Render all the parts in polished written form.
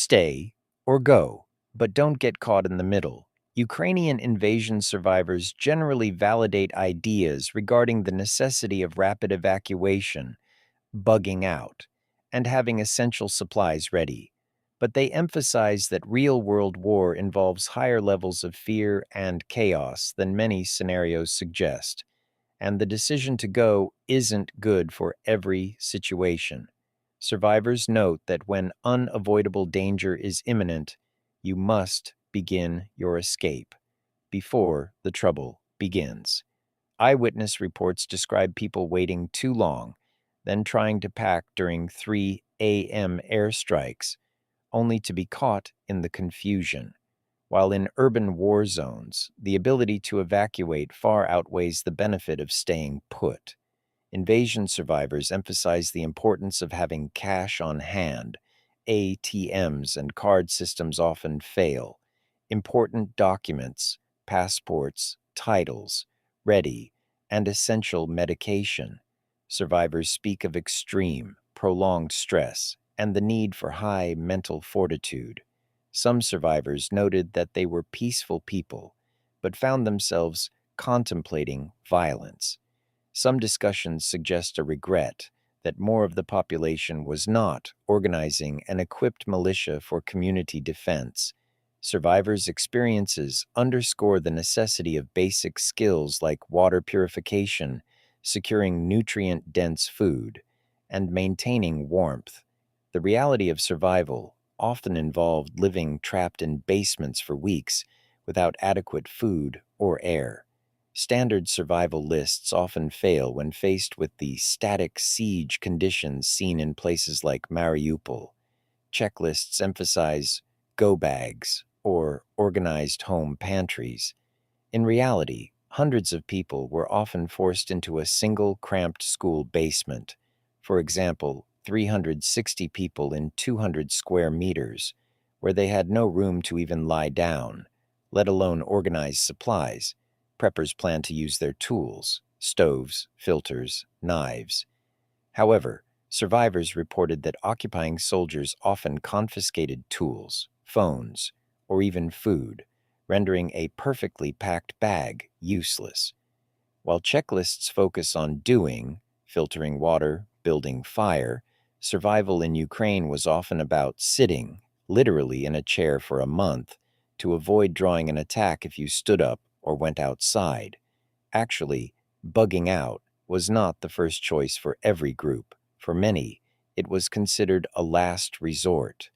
Stay or go, but don't get caught in the middle. Ukrainian invasion survivors generally validate ideas regarding the necessity of rapid evacuation, bugging out, and having essential supplies ready. But they emphasize that real-world war involves higher levels of fear and chaos than many scenarios suggest, and the decision to go isn't good for every situation. Survivors note that when unavoidable danger is imminent, you must begin your escape before the trouble begins. Eyewitness reports describe people waiting too long, then trying to pack during 3 a.m. airstrikes, only to be caught in the confusion. While in urban war zones, the ability to evacuate far outweighs the benefit of staying put. Invasion survivors emphasize the importance of having cash on hand. ATMs and card systems often fail. Important documents, passports, titles, ready, and essential medication. Survivors speak of extreme, prolonged stress and the need for high mental fortitude. Some survivors noted that they were peaceful people, but found themselves contemplating violence. Some discussions suggest a regret that more of the population was not organizing an equipped militia for community defense. Survivors' experiences underscore the necessity of basic skills like water purification, securing nutrient-dense food, and maintaining warmth. The reality of survival often involved living trapped in basements for weeks without adequate food or air. Standard survival lists often fail when faced with the static siege conditions seen in places like Mariupol. Checklists emphasize go bags or organized home pantries. In reality, hundreds of people were often forced into a single cramped school basement. For example, 360 people in 200 square meters, where they had no room to even lie down, let alone organize supplies. Preppers plan to use their tools, stoves, filters, knives. However, survivors reported that occupying soldiers often confiscated tools, phones, or even food, rendering a perfectly packed bag useless. While checklists focus on doing, filtering water, building fire, survival in Ukraine was often about sitting, literally in a chair for a month, to avoid drawing an attack if you stood up or went outside. Actually, bugging out was not the first choice for every group. For many, it was considered a last resort.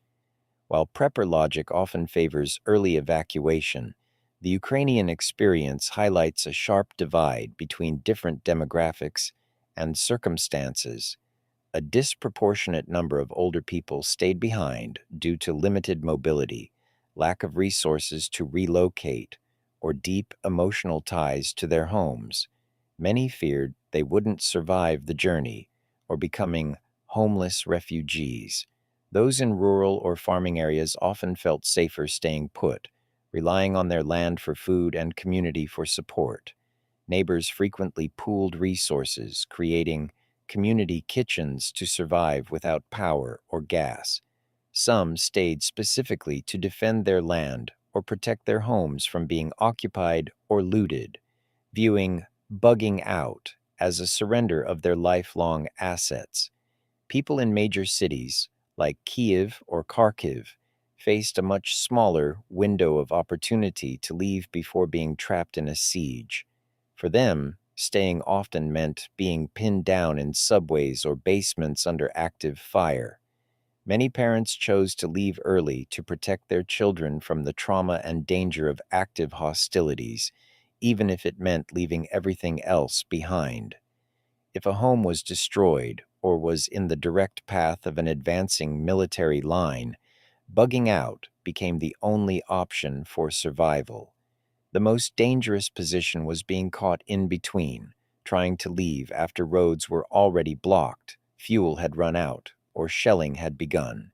While prepper logic often favors early evacuation, the Ukrainian experience highlights a sharp divide between different demographics and circumstances. A disproportionate number of older people stayed behind due to limited mobility, lack of resources to relocate, or deep emotional ties to their homes. Many feared they wouldn't survive the journey, or becoming homeless refugees. Those in rural or farming areas often felt safer staying put, relying on their land for food and community for support. Neighbors frequently pooled resources, creating community kitchens to survive without power or gas. Some stayed specifically to defend their land or protect their homes from being occupied or looted, viewing bugging out as a surrender of their lifelong assets. People in major cities, like Kiev or Kharkiv, faced a much smaller window of opportunity to leave before being trapped in a siege. For them, staying often meant being pinned down in subways or basements under active fire. Many parents chose to leave early to protect their children from the trauma and danger of active hostilities, even if it meant leaving everything else behind. If a home was destroyed or was in the direct path of an advancing military line, bugging out became the only option for survival. The most dangerous position was being caught in between, trying to leave after roads were already blocked, fuel had run out, or shelling had begun.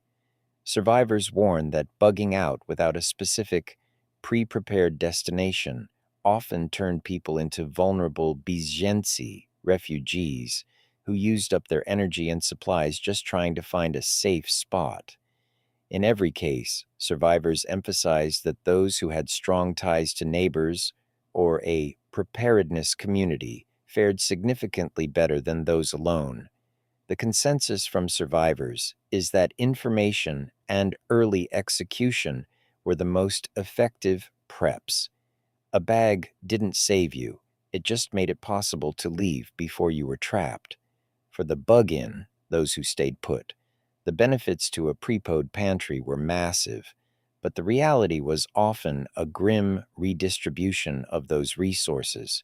Survivors warn that bugging out without a specific, pre-prepared destination often turned people into vulnerable bzhenцы, refugees, who used up their energy and supplies just trying to find a safe spot. In every case, survivors emphasized that those who had strong ties to neighbors or a preparedness community fared significantly better than those alone. The consensus from survivors is that information and early execution were the most effective preps. A bag didn't save you, it just made it possible to leave before you were trapped. For the bug-in, those who stayed put, the benefits to a pre-pod pantry were massive, but the reality was often a grim redistribution of those resources.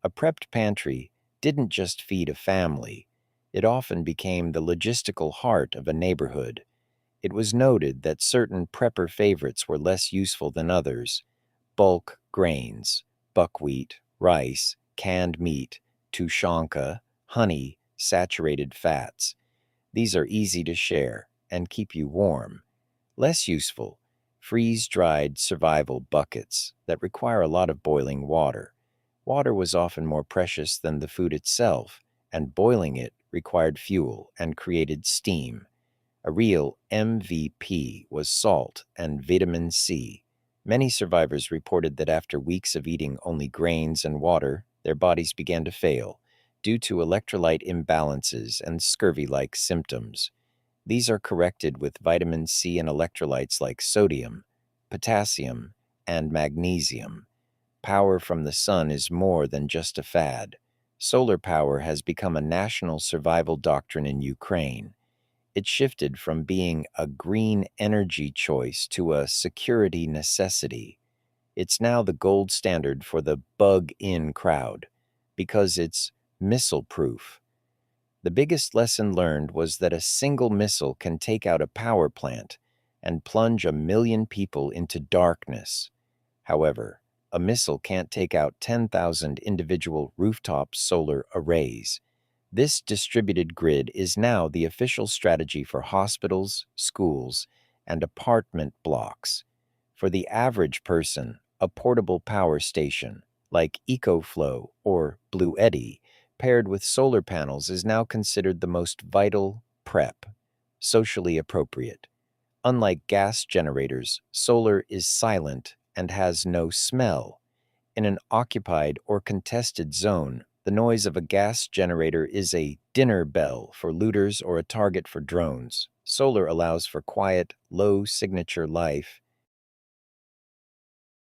A prepped pantry didn't just feed a family, it often became the logistical heart of a neighborhood. It was noted that certain prepper favorites were less useful than others: bulk grains, buckwheat, rice, canned meat, tushonka, honey, saturated fats. These are easy to share and keep you warm. Less useful, freeze-dried survival buckets that require a lot of boiling water. Water was often more precious than the food itself, and boiling it required fuel and created steam. A real MVP was salt and vitamin C. Many survivors reported that after weeks of eating only grains and water, their bodies began to fail due to electrolyte imbalances and scurvy-like symptoms. These are corrected with vitamin C and electrolytes like sodium, potassium, and magnesium. Power from the sun is more than just a fad. Solar power has become a national survival doctrine in Ukraine. It shifted from being a green energy choice to a security necessity. It's now the gold standard for the bug-in crowd because it's missile-proof. The biggest lesson learned was that a single missile can take out a power plant and plunge 1 million people into darkness. However, a missile can't take out 10,000 individual rooftop solar arrays. This distributed grid is now the official strategy for hospitals, schools, and apartment blocks. For the average person, a portable power station, like EcoFlow or Blue Eddy, paired with solar panels is now considered the most vital prep, socially appropriate. Unlike gas generators, solar is silent and has no smell. In an occupied or contested zone, the noise of a gas generator is a dinner bell for looters or a target for drones. Solar allows for quiet, low-signature life